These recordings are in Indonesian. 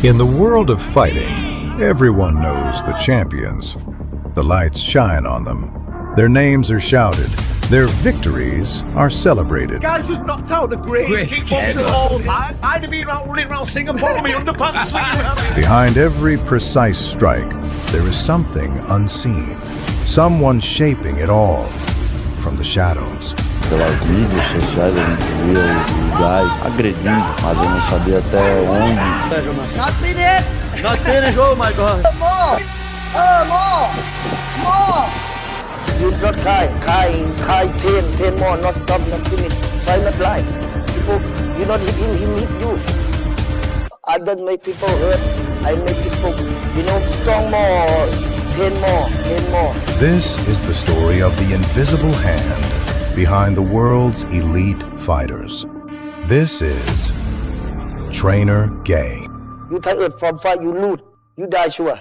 In the world of fighting, everyone knows the champions. The lights shine on them. Their names are shouted. Their victories are celebrated. Guys just knocked out the greatest kickboxer of all time. I'd have been out running around Singapore with my underpants swinging around. Behind every precise strike, there is something unseen. Someone shaping it all from the shadows. Pelas mídias sociais a gente via o Guy agredindo, mas eu não sabia até onde. Not finished! Not finished, oh my God! More! More! You not cry 10 more, not stop, not finish. Try not lie. People, you not hit him, he hit you. I don't make people hurt. I make people, strong more, 10 more. This is the story of the invisible hand behind the world's elite fighters. This is Trainer Gay. You tired from fight, you lose. You die sure.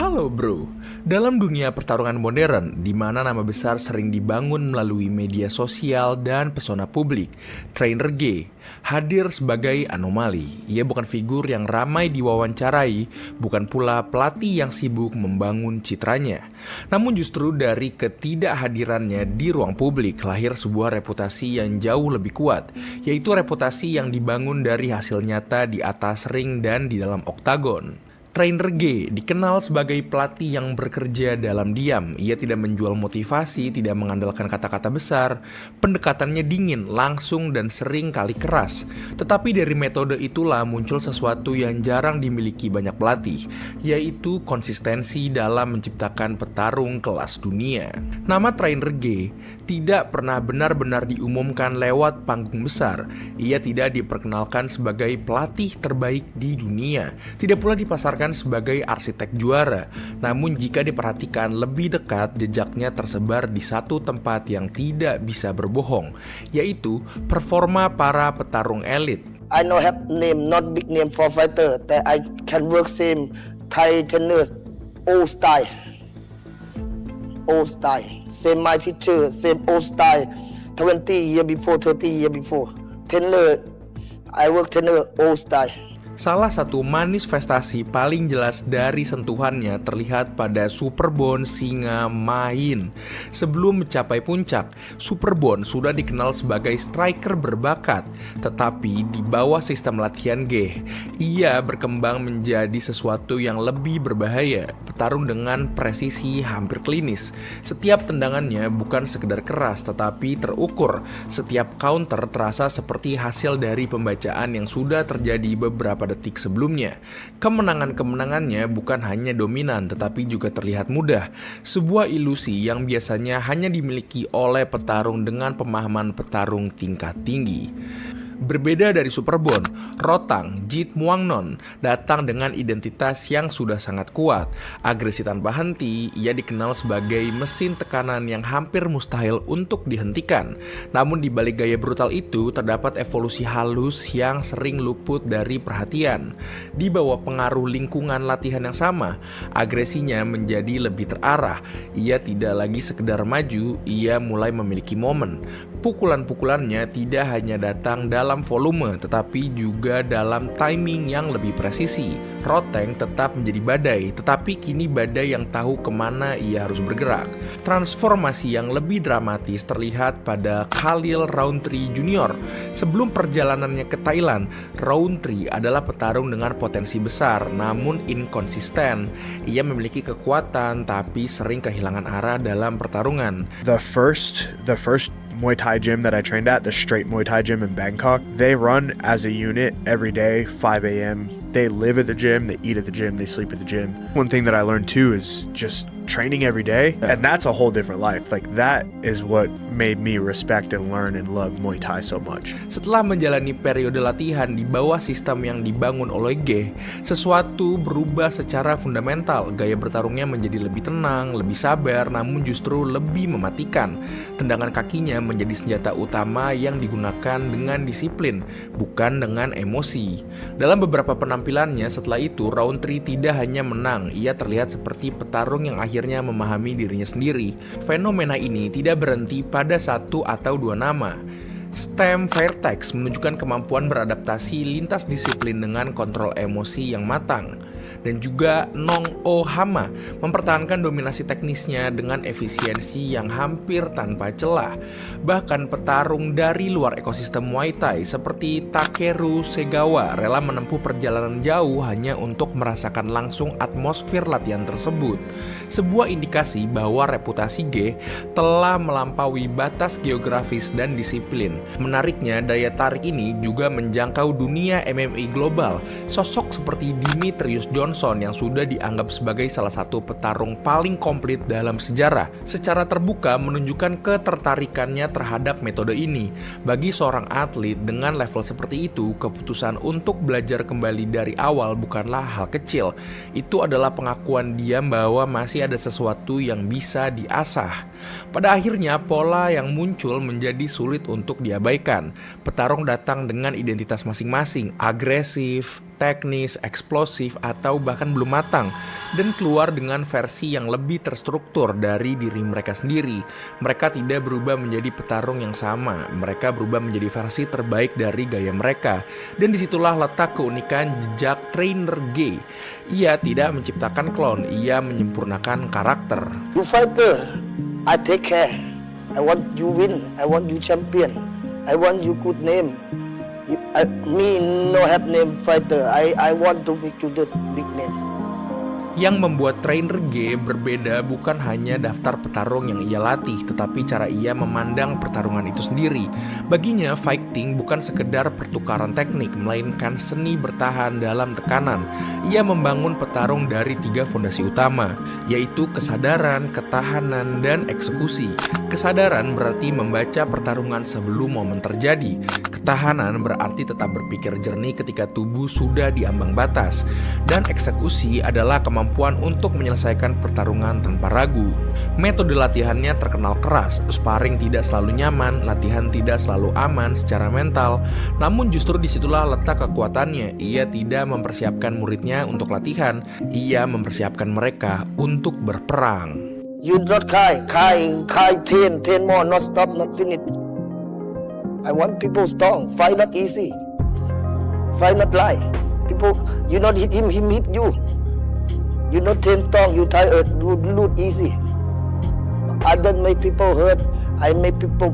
Halo bro, dalam dunia pertarungan modern di mana nama besar sering dibangun melalui media sosial dan pesona publik, Trainer G hadir sebagai anomali. Ia bukan figur yang ramai diwawancarai, bukan pula pelatih yang sibuk membangun citranya. Namun justru dari ketidakhadirannya di ruang publik lahir sebuah reputasi yang jauh lebih kuat, yaitu reputasi yang dibangun dari hasil nyata di atas ring dan di dalam oktagon. Trainer G dikenal sebagai pelatih yang bekerja dalam diam. Ia tidak menjual motivasi, tidak mengandalkan kata-kata besar. Pendekatannya dingin, langsung, dan sering kali keras. Tetapi dari metode itulah muncul sesuatu yang jarang dimiliki banyak pelatih, yaitu konsistensi dalam menciptakan petarung kelas dunia. Nama Trainer G tidak pernah benar-benar diumumkan lewat panggung besar. Ia tidak diperkenalkan sebagai pelatih terbaik di dunia. Tidak pula dipasarkan sebagai arsitek juara. Namun jika diperhatikan lebih dekat, jejaknya tersebar di satu tempat yang tidak bisa berbohong, yaitu performa para petarung elit. I know have name, not big name for fighter. That I can work same Thai trainers, old style. Same my teacher, same old style. 20 year before, 30 year before. Trainer, I work trainer old style. Salah satu manifestasi paling jelas dari sentuhannya terlihat pada Superbon Singa Main. Sebelum mencapai puncak, Superbon sudah dikenal sebagai striker berbakat. Tetapi di bawah sistem latihan G, ia berkembang menjadi sesuatu yang lebih berbahaya. Petarung dengan presisi hampir klinis. Setiap tendangannya bukan sekedar keras tetapi terukur. Setiap counter terasa seperti hasil dari pembacaan yang sudah terjadi beberapa detik sebelumnya. Kemenangannya bukan hanya dominan tetapi juga terlihat mudah. Sebuah ilusi yang biasanya hanya dimiliki oleh petarung dengan pemahaman petarung tingkat tinggi. Berbeda dari Superbon, Rotang Jit Muangnon datang dengan identitas yang sudah sangat kuat. Agresi tanpa henti, ia dikenal sebagai mesin tekanan yang hampir mustahil untuk dihentikan. Namun di balik gaya brutal itu terdapat evolusi halus yang sering luput dari perhatian. Di bawah pengaruh lingkungan latihan yang sama, agresinya menjadi lebih terarah. Ia tidak lagi sekedar maju, ia mulai memiliki momen. Pukulan-pukulannya tidak hanya datang dalam volume tetapi juga dalam timing yang lebih presisi. Roteng tetap menjadi badai, tetapi kini badai yang tahu kemana ia harus bergerak. Transformasi yang lebih dramatis terlihat pada Khalil Rountree Jr. Sebelum perjalanannya ke Thailand, Rountree adalah petarung dengan potensi besar namun inkonsisten. Ia memiliki kekuatan tapi sering kehilangan arah dalam pertarungan. The first Muay Thai gym that I trained at, the Straight Muay Thai gym in Bangkok, they run as a unit every day, 5 a.m. They live at the gym, they eat at the gym, they sleep at the gym. One thing that I learned too is just training every day, and that's a whole different life. Like that is what made me respect and learn and love Muay Thai so much. Setelah menjalani periode latihan di bawah sistem yang dibangun oleh G, sesuatu berubah secara fundamental. Gaya bertarungnya menjadi lebih tenang, lebih sabar, namun justru lebih mematikan. Tendangan kakinya menjadi senjata utama yang digunakan dengan disiplin, bukan dengan emosi. Dalam beberapa penampilannya setelah itu, Rountree tidak hanya menang, ia terlihat seperti petarung yang akhirnya akhirnya memahami dirinya sendiri. Fenomena ini tidak berhenti pada satu atau dua nama. Stem Fairtex menunjukkan kemampuan beradaptasi lintas disiplin dengan kontrol emosi yang matang. Dan juga Nong Oh Hama mempertahankan dominasi teknisnya dengan efisiensi yang hampir tanpa celah. Bahkan petarung dari luar ekosistem Muay Thai seperti Takeru Segawa rela menempuh perjalanan jauh hanya untuk merasakan langsung atmosfer latihan tersebut. Sebuah indikasi bahwa reputasi G telah melampaui batas geografis dan disiplin. Menariknya, daya tarik ini juga menjangkau dunia MMA global. Sosok seperti Dimitrius Johnson yang sudah dianggap sebagai salah satu petarung paling komplit dalam sejarah, secara terbuka menunjukkan ketertarikannya terhadap metode ini. Bagi seorang atlet dengan level seperti itu, keputusan untuk belajar kembali dari awal bukanlah hal kecil. Itu adalah pengakuan diam bahwa masih ada sesuatu yang bisa diasah. Pada akhirnya, pola yang muncul menjadi sulit untuk diabaikan. Petarung datang dengan identitas masing-masing, agresif, teknis, eksplosif, atau bahkan belum matang, dan keluar dengan versi yang lebih terstruktur dari diri mereka sendiri. Mereka tidak berubah menjadi petarung yang sama, mereka berubah menjadi versi terbaik dari gaya mereka. Dan disitulah letak keunikan jejak trainer G. Ia tidak menciptakan klon, ia menyempurnakan karakter. You fighter, I take care. I want you win. I want you champion. I want you good name. Me no have name fighter. I want to make you the big name. Yang membuat trainer G berbeda bukan hanya daftar petarung yang ia latih, tetapi cara ia memandang pertarungan itu sendiri. Baginya, fighting bukan sekedar pertukaran teknik, melainkan seni bertahan dalam tekanan. Ia membangun petarung dari 3 fondasi utama, yaitu kesadaran, ketahanan, dan eksekusi. Kesadaran berarti membaca pertarungan sebelum momen terjadi. Ketahanan berarti tetap berpikir jernih ketika tubuh sudah di ambang batas. Dan eksekusi adalah kemampuan untuk menyelesaikan pertarungan tanpa ragu. Metode latihannya terkenal keras, sparring tidak selalu nyaman, latihan tidak selalu aman secara mental. Namun justru disitulah letak kekuatannya. Ia tidak mempersiapkan muridnya untuk latihan, ia mempersiapkan mereka untuk berperang. You not Kai 10 more, not stop, not finish. I want people strong. Fight not easy. Fight not lie. People, you not hit him hit you. You not 10 strong, you tired, you lose easy. I don't make people hurt. I make people,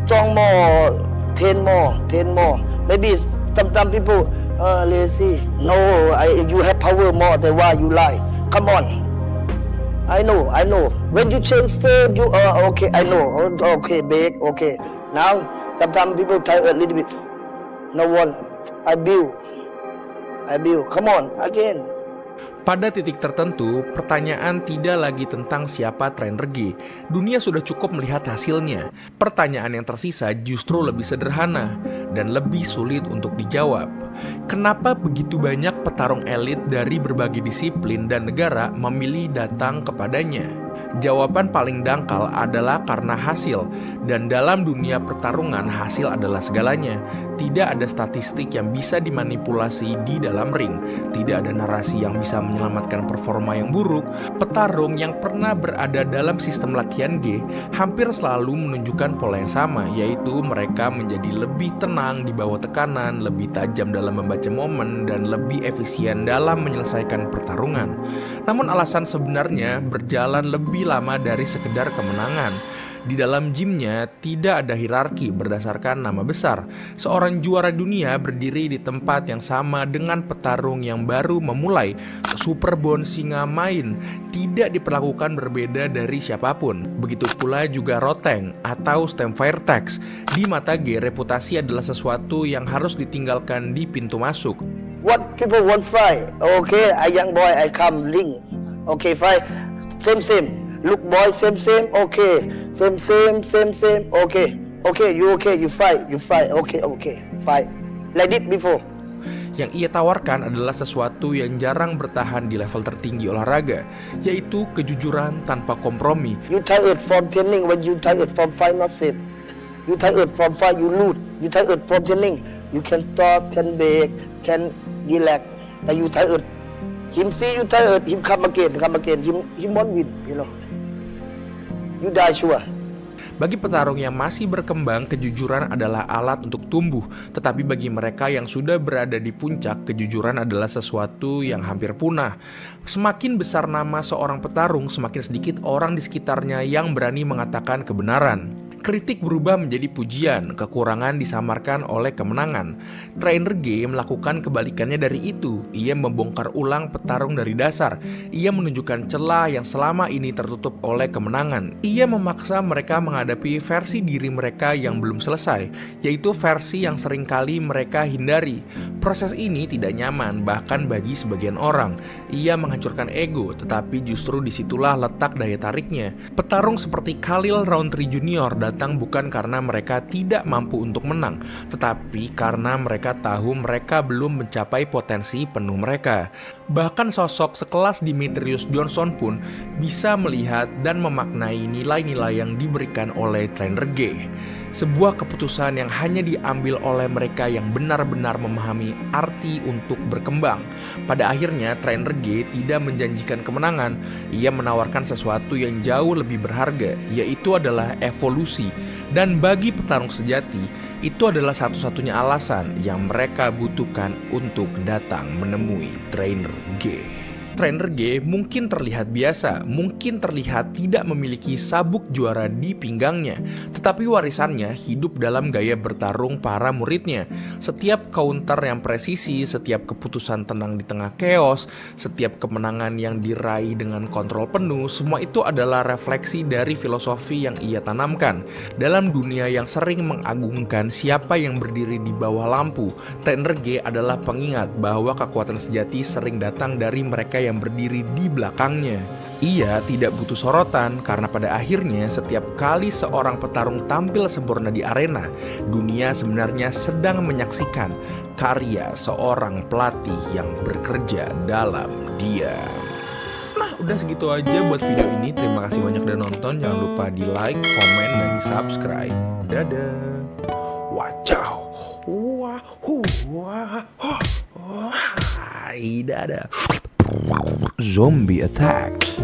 strong more, 10 more. Maybe sometimes people lazy. No, you have power more. That's why you lie. Come on. I know. When you change faith, you okay. I know. Okay, big. Okay. Now, sometimes people tired a little bit. No one. I build. Come on, again. Pada titik tertentu, pertanyaan tidak lagi tentang siapa trainer G. Dunia sudah cukup melihat hasilnya. Pertanyaan yang tersisa justru lebih sederhana dan lebih sulit untuk dijawab. Kenapa begitu banyak petarung elit dari berbagai disiplin dan negara memilih datang kepadanya? Jawaban paling dangkal adalah karena hasil. Dan dalam dunia pertarungan, hasil adalah segalanya. Tidak ada statistik yang bisa dimanipulasi di dalam ring. Tidak ada narasi yang bisa menyelamatkan performa yang buruk. Petarung yang pernah berada dalam sistem latihan G hampir selalu menunjukkan pola yang sama, yaitu mereka menjadi lebih tenang di bawah tekanan, lebih tajam dalam membaca momen, dan lebih efisien dalam menyelesaikan pertarungan. Namun alasan sebenarnya berjalan lebih lama dari sekedar kemenangan. Di dalam gymnya tidak ada hierarki berdasarkan nama besar. Seorang juara dunia berdiri di tempat yang sama dengan petarung yang baru memulai. Superbon Singa Main tidak diperlakukan berbeda dari siapapun. Begitu pula juga Roteng atau Stem Fairtex. Di mata G, reputasi adalah sesuatu yang harus ditinggalkan di pintu masuk. What people want fight? Okay, a young boy, I come ring. Okay, fight. Same. Look boy, same. Okay. Same. Okay, you fight. Okay, fight. Like it before. Yang ia tawarkan adalah sesuatu yang jarang bertahan di level tertinggi olahraga, yaitu kejujuran tanpa kompromi. You tired from training, when you tired from fight, not same. You tired from fight, you lose. You tired from training, you can stop, can break, can relax. And you tired, Him see you tired, him come again. Him won't win, you know. You die sure. Bagi petarung yang masih berkembang, kejujuran adalah alat untuk tumbuh. Tetapi bagi mereka yang sudah berada di puncak, kejujuran adalah sesuatu yang hampir punah. Semakin besar nama seorang petarung, semakin sedikit orang di sekitarnya yang berani mengatakan kebenaran. Kritik berubah menjadi pujian, kekurangan disamarkan oleh kemenangan. Trainer G melakukan kebalikannya dari itu. Ia membongkar ulang petarung dari dasar. Ia menunjukkan celah yang selama ini tertutup oleh kemenangan. Ia memaksa mereka menghadapi versi diri mereka yang belum selesai, yaitu versi yang seringkali mereka hindari. Proses ini tidak nyaman, bahkan bagi sebagian orang. Ia menghancurkan ego, tetapi justru disitulah letak daya tariknya. Petarung seperti Khalil Rountree Jr. datang bukan karena mereka tidak mampu untuk menang, tetapi karena mereka tahu mereka belum mencapai potensi penuh mereka. Bahkan sosok sekelas Demetrius Johnson pun bisa melihat dan memaknai nilai-nilai yang diberikan oleh trainer G. Sebuah keputusan yang hanya diambil oleh mereka yang benar-benar memahami arti untuk berkembang. Pada akhirnya, trainer G tidak menjanjikan kemenangan. Ia menawarkan sesuatu yang jauh lebih berharga, yaitu adalah evolusi. Dan bagi petarung sejati, itu adalah satu-satunya alasan yang mereka butuhkan untuk datang menemui trainer G. Trainer G mungkin terlihat biasa, mungkin terlihat tidak memiliki sabuk juara di pinggangnya, tetapi warisannya hidup dalam gaya bertarung para muridnya. Setiap counter yang presisi, setiap keputusan tenang di tengah chaos, setiap kemenangan yang diraih dengan kontrol penuh, semua itu adalah refleksi dari filosofi yang ia tanamkan. Dalam dunia yang sering mengagungkan siapa yang berdiri di bawah lampu, trainer G adalah pengingat bahwa kekuatan sejati sering datang dari mereka yang berdiri di belakangnya. Ia tidak butuh sorotan karena pada akhirnya setiap kali seorang petarung tampil sempurna di arena, dunia sebenarnya sedang menyaksikan karya seorang pelatih yang bekerja dalam diam. Nah, udah segitu aja buat video ini. Terima kasih banyak udah nonton. Jangan lupa di like, komen, dan di subscribe. Dadah. Wacau. Wah, dadah. Zombie attack.